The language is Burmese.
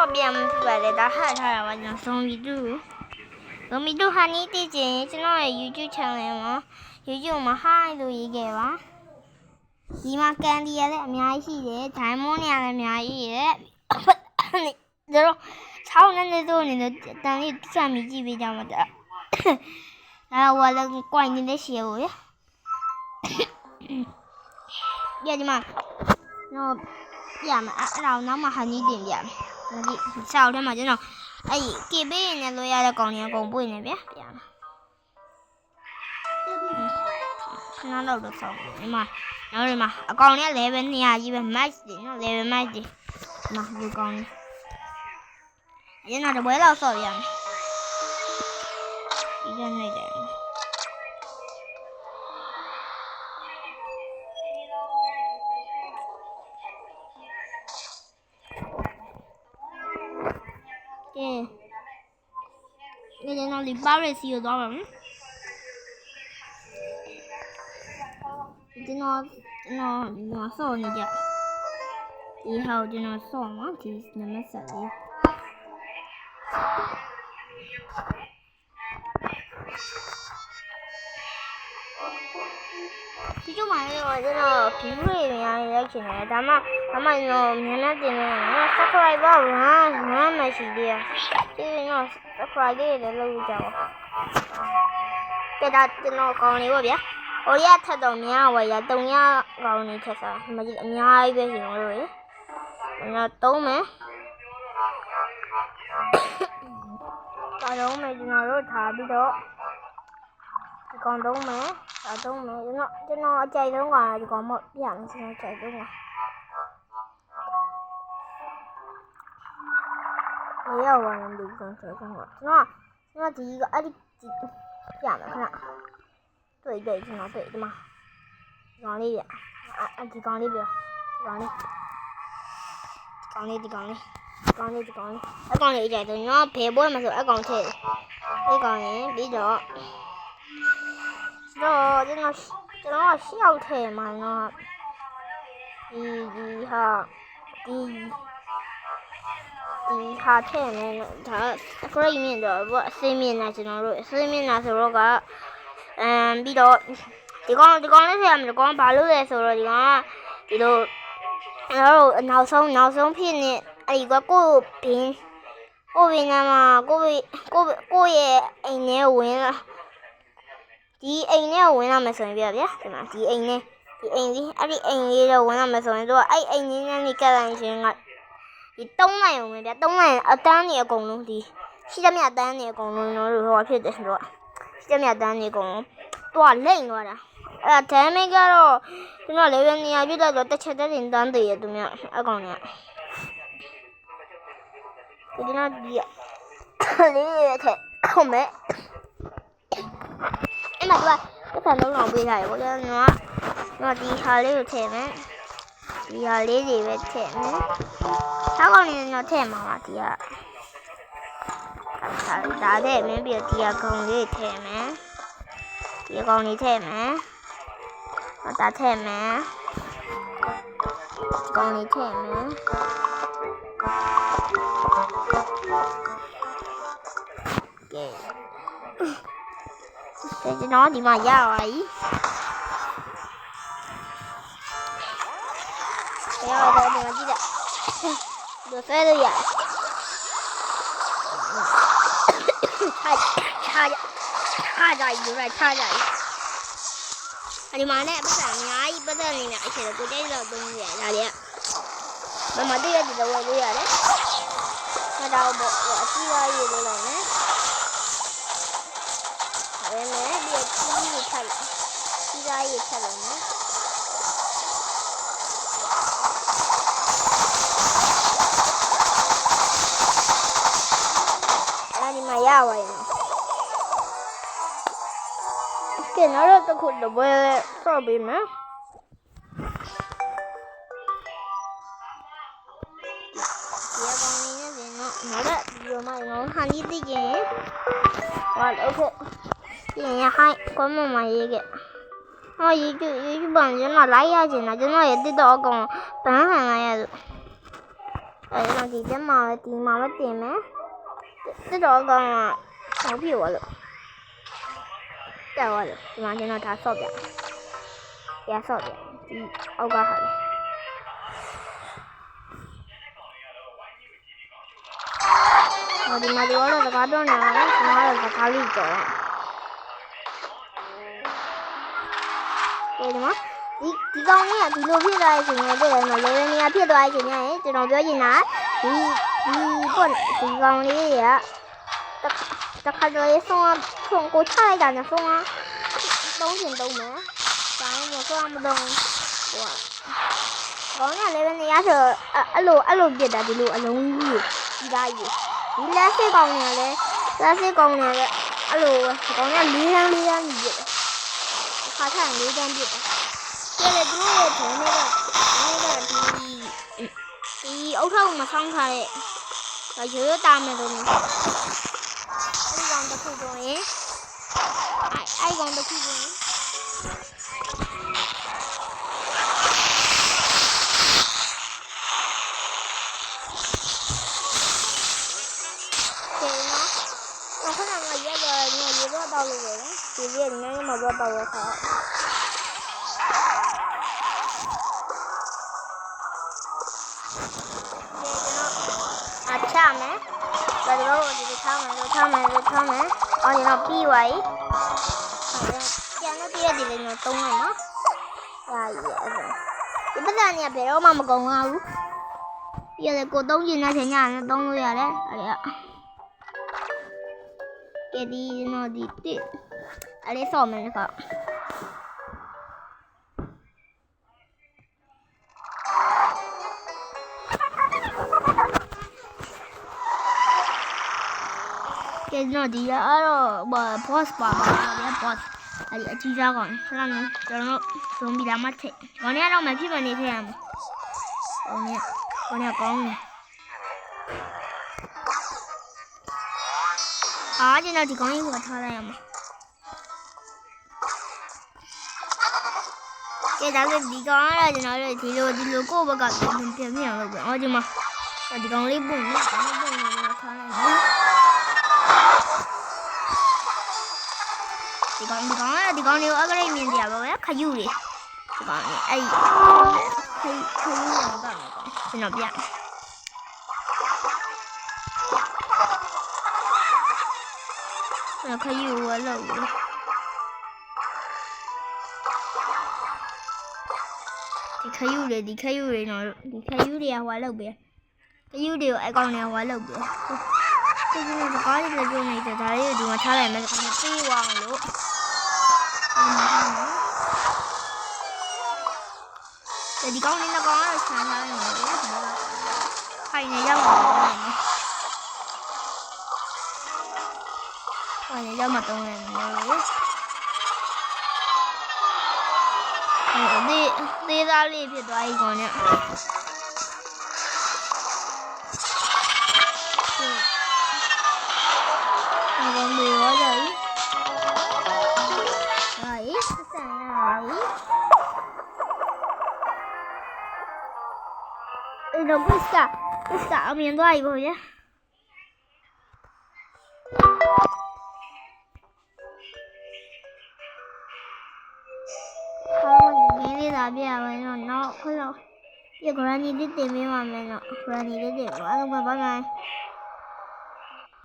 တော့ပြန်မဖြစ်ပါလေဒါဟတ်ထားတာပါကျွန်တော်ဇွန်မီတူဟာနီးတည်ခြင်းကျွန်တော်ရဲ့ YouTube channel မှာ YouTube မှာ hi လို့ရေးခဲ့ပါဒီမှာကန်ဒီရလည်းအများကြီးရှိတယ် diamond တွေလည်းအများကြီးရဲ့တို့ဆောင်းနေနေဆိုနေတန်လေးစမ်းကြည့်ပေးကြမှာဒါဟိုလည်း coin နေတဲ့ရှေ့ကိုရပြဒီမှာတော့ပြမှာအဲ့ဒါနောက်မှဟာနီးတင်ပြမယ်ဒီဆောက်ထဲမှာကျွန်တော်အဲ့ဒီကေပေးရင်လည်းလို့ရတဲ့ကောင်တွေအကုန်ပွင့်နေဗျာပြမှာခဏတော့ဆောက်ဒီမှာနောက်ဒီမှာအကောင်တွေက level 200ကြီးပဲ max တွေနော် level max တွေမှာဒီကောင်တွေရင်းတော့တပွဲလောက်ဆော့ရမယ်ဒီကနေ့တယ်ဒီကျွန်တော်ဒီပါရစီကိုသွားပါမယ်ကျွန်တော်ဆော့နေကြဒီဟောကျွန်တော်ဆော့မှာဒီနံပါတ်ဆက်လေးဒီကျမှလည်းကျွန်တော် view တွေများရိုက်ချင်တယ်ဒါမှကျွန်တော်မြန်မြန်တင်နေတယ် subscribe ပါ1မရှိသေးရဒီတော့ subscribe လေးလည်းလုပ်ကြပါတဲ့ဒါကျွန်တော်ကောင်းလေးပေါ့ဗျာဟိုရထက်တော့များဝယ်ရ300ကောင်းနေထက်စားမကြီးအများကြီးပဲရှင်တို့ရေကျွန်တော်သုံးမယ်ဒါတော့မယ်ကျွန်တော်တို့ထားပြီးတော့ဒီကောင်သုံးမယ်ဒါသုံးမယ်ကျွန်တော်အကြိုက်ဆုံးကဒီကောင်မို့ပြမယ်ကျွန်တော်ကြိုက်ဆုံးကရောက်ဝင်ဒီကောင်ဆိုကျွန်တော်ဒီကအဲ့ဒီပြမယ်ခဏတွေ့ကျွန်တော်တွေ့ဒီမှာဒီကောင်လေးပြဒီကောင်လေးပြဒီကောင်လေးအကောင်လေးအကောင်လေးကြိုက်တော့ကျွန်တော်ဖေပွဲမှာဆိုအကောင်ထည့်ဒီကောင်ရင်ပြီးတော့ကျွန်တော်ရှောက်ထည့်မှာတော့ဒီဟာထည့်မယ်ဒါအခရိမြင့်တော့အစိမ်းမြင့်လာကျွန်တော်တို့အစိမ်းမြင့်လာဆိုတော့ကပြီးတော့ဒီကောင်လေးဆရာမဒီကောင်ဘာလို့လဲဆိုတော့ဒီကောင်ကဒီလိုနောက်ဆုံးဖြစ်နေအဲ့ဒီကကိုဘင်းနာမှာကိုရဲ့အိမ်ထဲဝင်လာဒီအိမ်ထဲဝင်လာမယ်ဆိုရင်ပြဗျာဒီမှာဒီအိမ်လေးအဲ့ဒီအိမ်လေးတော့ဝင်လာမယ်ဆိုရင်တော့အဲ့အိမ်ကြီးနဲ့ကပ်လိုက်ရှင်ကဒီ3နိုင်အောင်ပဲဗျာ3နိုင်အတန်းနေအကုန်လုံးဒီရှိသမျှအတန်းနေအကုန်လုံးတို့ဟိုဖြစ်တယ်ဆိုတော့ရှိသမျှအတန်းနေအကုန်လုံးတော့လိမ့်သွားတာအဲ့ဒါမင်းကတော့ကျွန်တော်level 200ပြည့်တော့တစ်ချက်တည်းတင်တန်းတည်ရသူများအကောင်เนี่ยကျွန်တော်ဒီလေးရထက်ဟုတ်မဲ့အဲ့မှာသူကလုံးလုံးပေးထားတယ်ပေါ့ကျွန်တော်ဒီဟာလေးကိုထည့်မယ်ဒီဟာလေးတွေပဲထည့်မယ်ဆောက်ကောင်နေတော့ထည့်မှာပါဒီကဒါတဲ့မင်းပြီးဒီကကောင်လေးထည့်မယ်ဒီကောင်လေးထည့်မယ်ဒါထည့်မယ်ကောင်လေးထည့်မယ်ကဲကျွန်တော်ဒီမှာရပါပြီရတော့ဒီမှာကြည့်လိုက်ဒီဆဲလို့ရထားကြဒီမှာနဲ့ပတ်စံအများကြီးပတ်စံနေနေအချက်ကိုကြိုက်တော့သုံးရဒါလေးကမတည့်ရတဲ့ဝယ်လို့ရတယ်ခါတော့ပေါ့အကြီးသားရေးလို့လိုက်မယ်ဒါပေမဲ့ဒီအကြီးကြီးထပ်လိုက်ကြီးသားရေးထပ်လိုက်မယ်အဲ့ဒီမှာရပါရင်ကဲနောက်တော့ခုတော့ဘယ်ဆော့ပေးမယ်ဒီကောင်လေးနဲ့ပြင်တော့နောက်တော့ဒီလိုမှတော့ဟန်ဒီသိကျင်ဟောโอเคပြင်ရဟိုင်းကောမမရေးခဲ့ဟောရေးကြည့်ပါကျွန်တော်လိုက်ရချင်တာကျွန်တော်ရဲ့တစ်တော့အကောင်ပန်းဟန်လိုက်ရလို့ အဲ့ဒီတက်မှာဒီမှာပဲတင်မယ်တက်တော့ကောင်ကဟုတ်ပြီရောလို့တက်သွားလို့ဒီမှာကျွန်တော်ဒါဆော့ပြရဆော့ပြဒီအောက်ကဟာလေဒီမှာဒီတော့စကားပြောနေတာလေကျွန်တော်ကတော့စကားလေးကြော်တယ်ဒီမှာဒီကောင်လေးကဒီလိုဖြစ်သွားတဲ့အချိန်မှာတွေ့တယ်နော်လေဗယ်နေရာဖြစ်သွားတဲ့အချိန်ကျရင်ကျွန်တော်ပြောချင်တာဒီပေါ့ဒီကောင်လေးကတခါတည်းဆုံးကိုချလိုက်တာနဲ့ဆုံးသုံးချင်သုံးမယ်ဒါမှမဟုတ်မသုံးဟိုကောင်ကလေဗယ်နေရာဆိုအဲ့လိုပြစ်တာဒီလိုအလုံးကြီးဒီသားကြီးဒီလက်စစ်ကောင်နေလဲလက်စစ်ကောင်နေလဲအဲ့လိုကောင်က၄တန်းပြစ်တယ်ခါထိုင်၄တန်းပြစ်တယ်ကျတဲ့သူတို့ရဲ့ထုံးတွေကဒီအုတ်ထုံးမဆောင်ထားတဲ့ရိုးတာမယ်လို့အဲ့ကောင်တစ်ခုဆိုရင်အဲ့ကောင်တစ်ခုဆိုရင်ခဏငါရက်တော့ရေတော့တောက်လို့ပဲဒီလေးနည်းနည်းမှတော့တောက်ရခါချမယ်ဒါတော့ဒီထားမယ်အော်ကျွန်တော်ပြီးသွားပြီပြန်လို့ပြည့်တယ်လေကျွန်တော်သုံးမယ်နော်ဒါကြီးအဲ့ဒါဒီပဒံเนี่ยဘယ်တော့မှမကုန်ပါဘူးပြည့်တယ်ကိုသုံးချင်တဲ့ချိန်ညလည်းသုံးလို့ရတယ်အဲ့ဒါကဲဒီကျွန်တော်ဒီတစ်အဲ့လေးဆော့မယ်ခါကျတော့ဒီကတော့ boss ပါဗျာ boss အဲ့ဒီအကြီးစားကောင်ခဏနော်ကျွန်တော်ဇွန်ဘီလာမထက်ခေါင်းရတော့မဖြစ်မနေထည့်ရမယ်ခေါင်းရကောင်းတယ်ကျွန်တော်ဒီကောင်းကြီးကိုထားလိုက်ရမှာကဲဒါဆိုဒီကောင်းကတော့ကျွန်တော်တို့ဒီလိုကိုယ့်ဘက်ကပြန်အောင်လုပ်ပြန်ဒီမှာဒီကောင်းလေးပုံနဲ့ထားလိုက်မယ်ဒီကောင်တွေကိုအကရိတ်မြင်ကြပါပဲခယူတွေဒီကောင်တွေအဲ့ခယူရောပါမယ်ကျွန်တော်ပြခယူဝလောက်ဒီခယူတွေနော်ဒီခယူတွေကဟွာလောက်ပဲခယူတွေကိုအကောင်တွေကဟွာလောက်ပဲဒီလိုစကားတွေပြောနေတဲ့ဒါလေးဒီမှာထားလိုက်မယ်ပြေးဝအောင်လို့ဒီကောင်လေးကတော့ဆန်းထားနေတယ်ခိုင်နေရောက်မှာခိုင်နေရောက်မှာတုံးနေတယ်သေးသားလေးဖြစ်သွားပြီကောင်နဲ့ကောင်တွေရောကြပြီဆန်လာပြီအဲ့တော့questaအမြင်သွားပြီပေါ့ဗျာဒီလေးသာပြရမယ်နော်ခလို့ဒီ granny လေးတင်ပေးပါမယ်နော် granny လေးတင်ပါအားလုံးပဲဘိုင်ဘိုင်